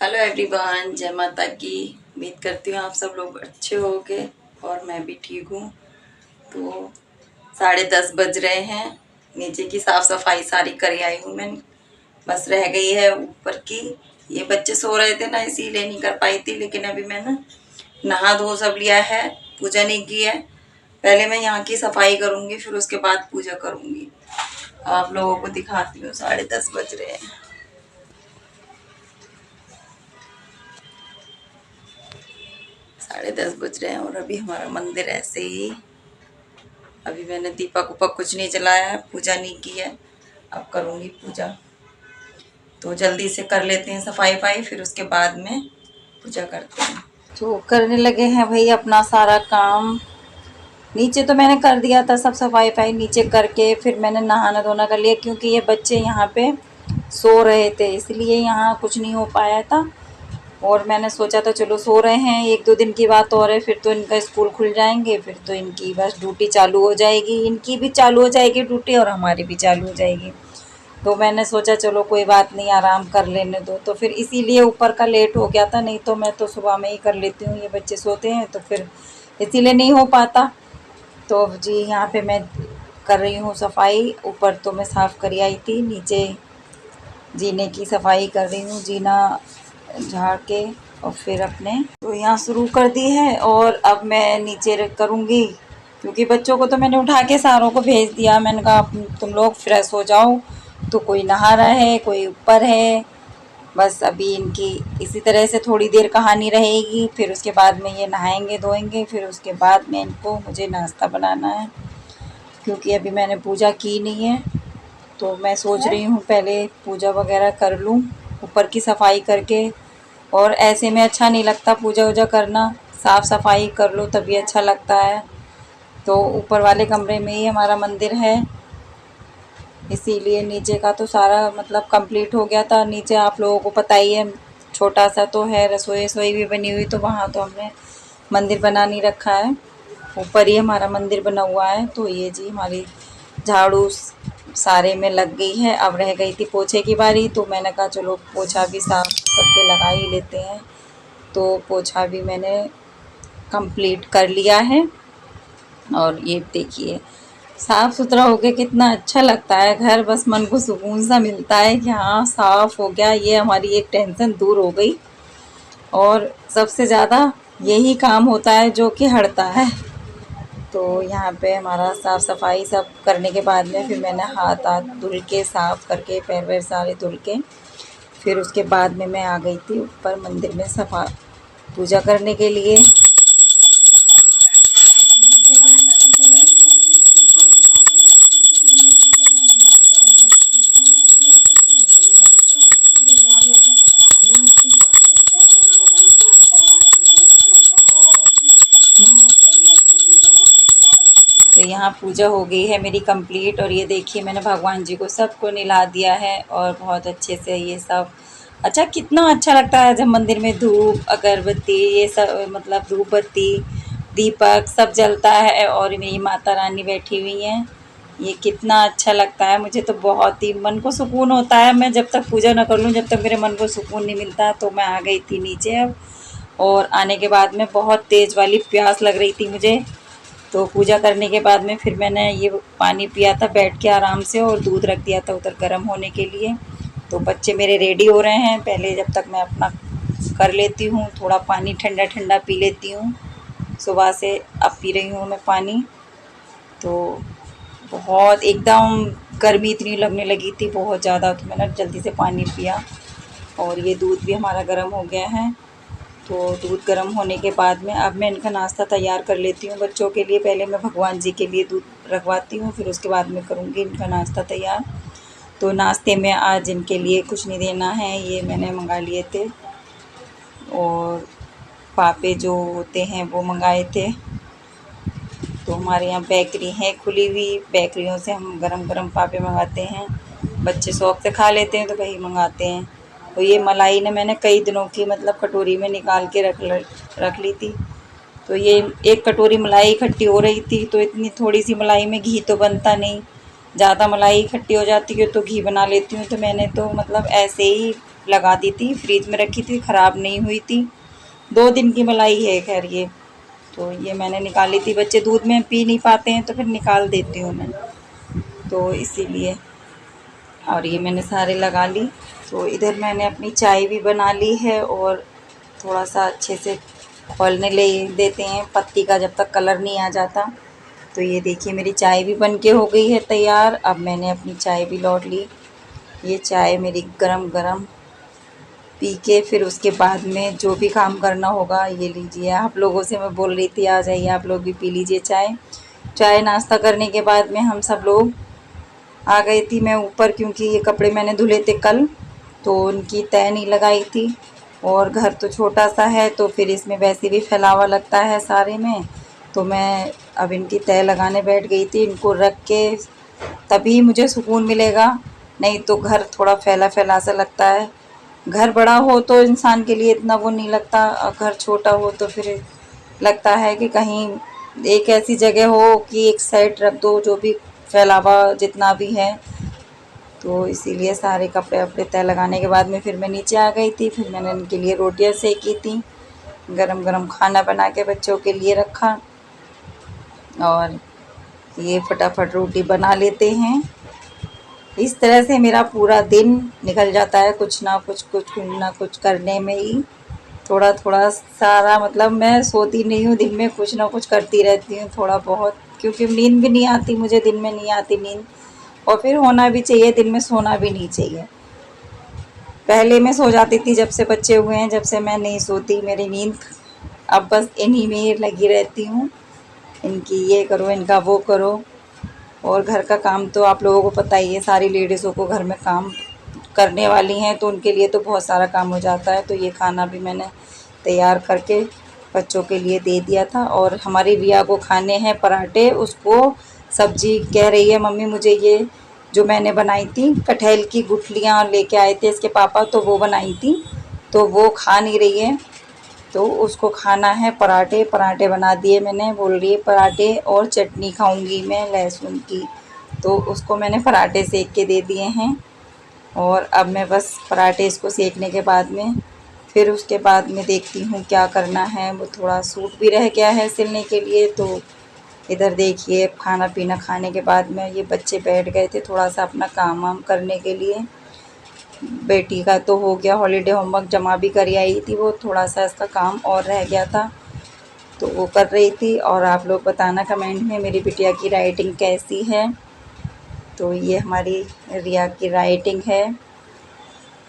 Hello everyone, जय माता की। उम्मीद करती हूँ आप सब लोग अच्छे होंगे और मैं भी ठीक हूँ। तो 10:30 बज रहे हैं। नीचे की साफ़ सफाई सारी कर आई हूँ मैं, बस रह गई है ऊपर की। ये बच्चे सो रहे थे ना, इसीलिए नहीं कर पाई थी। लेकिन अभी मैंने नहा धो सब लिया है, पूजा नहीं की है। पहले मैं यहाँ की सफाई करूँगी, फिर उसके बाद पूजा करूँगी। आप लोगों को दिखाती हूँ। 10:30 बज रहे हैं। 10:30 बज रहे हैं और अभी हमारा मंदिर ऐसे ही। अभी मैंने दीपक उपक कुछ नहीं जलाया है, पूजा नहीं की है। अब करूँगी पूजा, तो जल्दी से कर लेते हैं सफाई वफाई, फिर उसके बाद में पूजा करते हैं। तो करने लगे हैं भाई अपना सारा काम। नीचे तो मैंने कर दिया था सब सफाई वफाई नीचे करके, फिर मैंने नहाना धोना कर लिया, क्योंकि ये बच्चे यहाँ पे सो रहे थे, इसलिए यहाँ कुछ नहीं हो पाया था। और मैंने सोचा था चलो सो रहे हैं, 1-2 दिन की बात और है, फिर तो इनका स्कूल खुल जाएंगे, फिर तो इनकी बस ड्यूटी चालू हो जाएगी। इनकी भी चालू हो जाएगी ड्यूटी और हमारी भी चालू हो जाएगी। तो मैंने सोचा चलो कोई बात नहीं, आराम कर लेने दो। तो फिर इसीलिए ऊपर का लेट हो गया था, नहीं तो मैं तो सुबह में ही कर लेती हूँ। ये बच्चे सोते हैं तो फिर इसीलिए नहीं हो पाता। तो जी यहाँ पे मैं कर रही हूँ सफाई। ऊपर तो मैं साफ़ कर आई थी, नीचे जीने की सफाई कर रही हूँ। जीना झाड़ के और फिर अपने तो यहाँ शुरू कर दी है। और अब मैं नीचे करूँगी, क्योंकि बच्चों को तो मैंने उठा के सारों को भेज दिया। मैंने कहा तुम लोग फ्रेश हो जाओ। तो कोई नहा रहा है, कोई ऊपर है। बस अभी इनकी इसी तरह से थोड़ी देर कहानी रहेगी, फिर उसके बाद में ये नहाएंगे धोएंगे, फिर उसके बाद में इनको मुझे नाश्ता बनाना है, क्योंकि अभी मैंने पूजा की नहीं है। तो मैं सोच रही हूँ पहले पूजा वगैरह कर लूँ ऊपर की सफाई करके। और ऐसे में अच्छा नहीं लगता पूजा वूजा करना, साफ़ सफाई कर लो तभी अच्छा लगता है। तो ऊपर वाले कमरे में ही हमारा मंदिर है, इसीलिए नीचे का तो सारा मतलब कंप्लीट हो गया था। नीचे आप लोगों को पता ही है, छोटा सा तो है, रसोई रसोई भी बनी हुई, तो वहाँ तो हमने मंदिर बना नहीं रखा है। ऊपर ही हमारा मंदिर बना हुआ है। तो ये जी हमारी झाड़ू सारे में लग गई है। अब रह गई थी पोछे की बारी, तो मैंने कहा चलो पोछा भी साफ करके लगा ही लेते हैं। तो पोछा भी मैंने कंप्लीट कर लिया है। और ये देखिए साफ़ सुथरा हो गया, कितना अच्छा लगता है घर। बस मन को सुकून सा मिलता है कि हाँ साफ़ हो गया, ये हमारी एक टेंशन दूर हो गई। और सबसे ज़्यादा यही काम होता है जो कि हटता है। तो यहाँ पे हमारा साफ़ सफाई सब करने के बाद में फिर मैंने हाथ धुल के साफ़ करके पैर वैर सारे धुल के, फिर उसके बाद में मैं आ गई थी ऊपर मंदिर में सफा पूजा करने के लिए। तो यहाँ पूजा हो गई है मेरी कंप्लीट। और ये देखिए मैंने भगवान जी को सबको नहला दिया है और बहुत अच्छे से ये सब। अच्छा कितना अच्छा लगता है जब मंदिर में धूप अगरबत्ती ये सब मतलब धूप बत्ती दीपक सब जलता है और मेरी माता रानी बैठी हुई हैं। ये कितना अच्छा लगता है, मुझे तो बहुत ही मन को सुकून होता है। मैं जब तक पूजा न कर लूँ, जब तक मेरे मन को सुकून नहीं मिलता। तो मैं आ गई थी नीचे अब, और आने के बाद में बहुत तेज़ वाली प्यास लग रही थी मुझे। तो पूजा करने के बाद में फिर मैंने ये पानी पिया था बैठ के आराम से, और दूध रख दिया था उधर गर्म होने के लिए। तो बच्चे मेरे रेडी हो रहे हैं, पहले जब तक मैं अपना कर लेती हूँ, थोड़ा पानी ठंडा ठंडा पी लेती हूँ। सुबह से अब पी रही हूँ मैं पानी। तो बहुत एकदम गर्मी इतनी लगने लगी थी बहुत ज़्यादा, तो मैंने जल्दी से पानी पिया। और ये दूध भी हमारा गर्म हो गया है। तो दूध गर्म होने के बाद में अब मैं इनका नाश्ता तैयार कर लेती हूँ बच्चों के लिए। पहले मैं भगवान जी के लिए दूध रखवाती हूँ, फिर उसके बाद में करूँगी इनका नाश्ता तैयार। तो नाश्ते में आज इनके लिए कुछ नहीं देना है, ये मैंने मंगा लिए थे। और पापे जो होते हैं वो मंगाए थे। तो हमारे यहाँ बेकरी है खुली हुई, बेकरियों से हम गरम गरम पापे मंगाते हैं। बच्चे शौक़ से खा लेते हैं तो वही मंगाते हैं। तो ये मलाई ने मैंने कई दिनों की मतलब कटोरी में निकाल के रख ली थी। तो ये एक कटोरी मलाई इकट्ठी हो रही थी, तो इतनी थोड़ी सी मलाई में घी तो बनता नहीं, ज़्यादा मलाई इकट्ठी हो जाती है तो घी बना लेती हूँ। तो मैंने तो मतलब ऐसे ही लगा दी थी, फ्रिज में रखी थी, ख़राब नहीं हुई थी। 2 दिन की मलाई है खैर ये। तो ये मैंने निकाली थी, बच्चे दूध में पी नहीं पाते हैं तो फिर निकाल देती हूँ मैं, तो इसीलिए। और ये मैंने सारे लगा ली। तो इधर मैंने अपनी चाय भी बना ली है और थोड़ा सा अच्छे से खोलने ले देते हैं पत्ती का जब तक कलर नहीं आ जाता। तो ये देखिए मेरी चाय भी बन के हो गई है तैयार। अब मैंने अपनी चाय भी लौट ली। ये चाय मेरी गरम गरम पी के फिर उसके बाद में जो भी काम करना होगा, ये लीजिए। आप लोगों से मैं बोल रही थी आ जाइए आप लोग भी पी लीजिए चाय। चाय नाश्ता करने के बाद में हम सब लोग आ गई थी मैं ऊपर, क्योंकि ये कपड़े मैंने धुले थे कल, तो उनकी तह नहीं लगाई थी। और घर तो छोटा सा है तो फिर इसमें वैसे भी फैलावा लगता है सारे में, तो मैं अब इनकी तह लगाने बैठ गई थी। इनको रख के तभी मुझे सुकून मिलेगा, नहीं तो घर थोड़ा फैला फैला सा लगता है। घर बड़ा हो तो इंसान के लिए इतना वो नहीं लगता, और घर छोटा हो तो फिर लगता है कि कहीं एक ऐसी जगह हो कि एक साइड रख दो जो भी फैलावा जितना भी है। तो इसीलिए सारे कपड़े वपड़े तय लगाने के बाद में फिर मैं नीचे आ गई थी। फिर मैंने इनके लिए रोटियां सेकी थी, गरम गरम खाना बना के बच्चों के लिए रखा, और ये फटाफट रोटी बना लेते हैं। इस तरह से मेरा पूरा दिन निकल जाता है, कुछ ना कुछ करने में ही। थोड़ा थोड़ा सारा मतलब मैं सोती नहीं हूँ, दिन में कुछ ना कुछ करती रहती हूँ थोड़ा बहुत, क्योंकि नींद भी नहीं आती मुझे, दिन में नहीं आती नींद। और फिर होना भी चाहिए, दिन में सोना भी नहीं चाहिए। पहले मैं सो जाती थी, जब से बच्चे हुए हैं जब से मैं नहीं सोती, मेरी नींद अब बस इन्हीं में लगी रहती हूँ। इनकी ये करो, इनका वो करो। और घर का काम तो आप लोगों को पता ही है, सारी लेडीज़ों को घर में काम करने वाली हैं तो उनके लिए तो बहुत सारा काम हो जाता है। तो ये खाना भी मैंने तैयार करके बच्चों के लिए दे दिया था। और हमारी रिया को खाने हैं पराठे, उसको सब्जी कह रही है मम्मी मुझे ये जो मैंने बनाई थी कटहल की गुठलियाँ लेके आए थे इसके पापा, तो वो बनाई थी, तो वो खा नहीं रही है, तो उसको खाना है पराठे। पराठे बना दिए मैंने, बोल रही है पराठे और चटनी खाऊंगी मैं लहसुन की, तो उसको मैंने पराठे सेक के दे दिए हैं। और अब मैं बस पराठे इसको सेकने के बाद में फिर उसके बाद में देखती हूँ क्या करना है। वो थोड़ा सूट भी रह गया है सिलने के लिए। तो इधर देखिए खाना पीना खाने के बाद में ये बच्चे बैठ गए थे थोड़ा सा अपना काम वाम करने के लिए। बेटी का तो हो गया, हॉलीडे होमवर्क जमा भी कर आई थी, वो थोड़ा सा इसका काम और रह गया था तो वो कर रही थी। और आप लोग बताना कमेंट में मेरी बिटिया की राइटिंग कैसी है। तो ये हमारी रिया की राइटिंग है।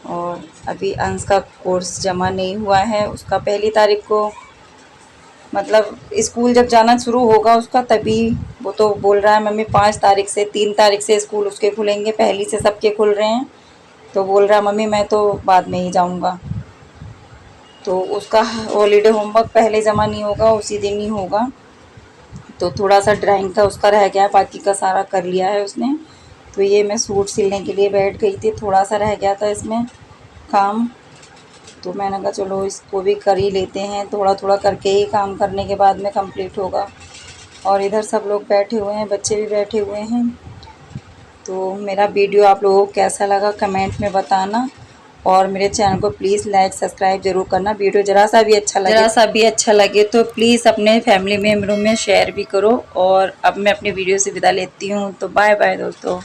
और अभी अंश का कोर्स जमा नहीं हुआ है, उसका 1 तारीख को मतलब स्कूल जब जाना शुरू होगा उसका, तभी वो तो बोल रहा है मम्मी 5 तारीख से 3 तारीख से स्कूल उसके खुलेंगे, पहली से सबके खुल रहे हैं। तो बोल रहा है मम्मी मैं तो बाद में ही जाऊंगा। तो उसका हॉलीडे होमवर्क पहले जमा नहीं होगा, उसी दिन ही होगा। तो थोड़ा सा ड्राइंग का उसका रह गया, बाकी का सारा कर लिया है उसने। तो ये मैं सूट सिलने के लिए बैठ गई थी, थोड़ा सा रह गया था इसमें काम, तो मैंने कहा चलो इसको भी कर ही लेते हैं, थोड़ा थोड़ा करके ही काम करने के बाद में कंप्लीट होगा। और इधर सब लोग बैठे हुए हैं, बच्चे भी बैठे हुए हैं। तो मेरा वीडियो आप लोगों को कैसा लगा कमेंट में बताना, और मेरे चैनल को प्लीज़ लाइक सब्सक्राइब जरूर करना। वीडियो ज़रा सा भी अच्छा लगे तो प्लीज़ अपने फैमिली मेम्बरों में शेयर भी करो। और अब मैं अपनी वीडियो से विदा लेती हूँ, तो बाय बाय दोस्तों।